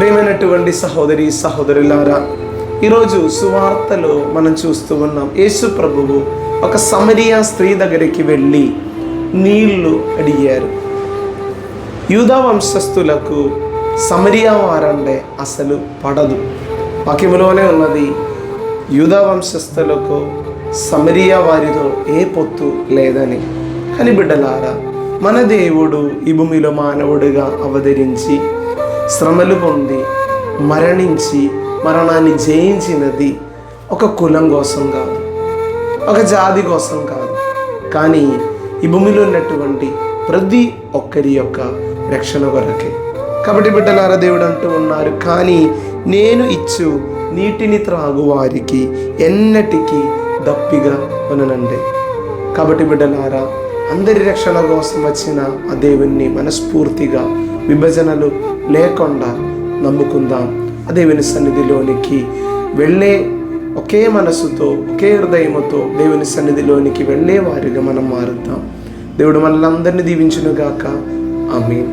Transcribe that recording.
ప్రియమైనటువంటి సహోదరి సహోదరులారా, ఈరోజు సువార్తలో మనం చూస్తూ ఉన్నాం, యేసు ప్రభువు ఒక సమరియా స్త్రీ దగ్గరికి వెళ్ళి నీళ్లు అడిగారు. యూదా వంశస్థులకు సమరియా వారంటే అసలు పడదు. వాక్యములోనే ఉన్నది, యూదా వంశస్థులకు సమరియా వారితో ఏ పొత్తు లేదని. కానీ బిడ్డలారా, మన దేవుడు ఈ భూమిలో మానవుడిగా అవతరించి శ్రమలు పొంది మరణించి మరణాన్ని జయించినది ఒక కులం కోసం కాదు, ఒక జాతి కోసం కాదు, కానీ ఈ భూమిలో ఉన్నటువంటి ప్రతి ఒక్కరి యొక్క రక్షణ కొరకే. కాబట్టి బిడ్డలారా, దేవుడు అంటూ ఉన్నారు, కానీ నేను ఇచ్చు నీటిని త్రాగు వారికి ఎన్నటికీ దప్పిగా కొననండి. కాబట్టి బిడ్డలారా, అందరి రక్షణ కోసం వచ్చిన ఆ దేవుణ్ణి మనస్ఫూర్తిగా విభజనలు లేకుండా నమ్ముకుందాం. ఆ దేవుని సన్నిధిలోనికి వెళ్ళే ఒకే మనసుతో ఒకే హృదయముతో దేవుని సన్నిధిలోనికి వెళ్ళే వారిగా మనం మారుతాం. దేవుడు మనల్ని అందరినీ దీవించునుగాక. ఆమేన్.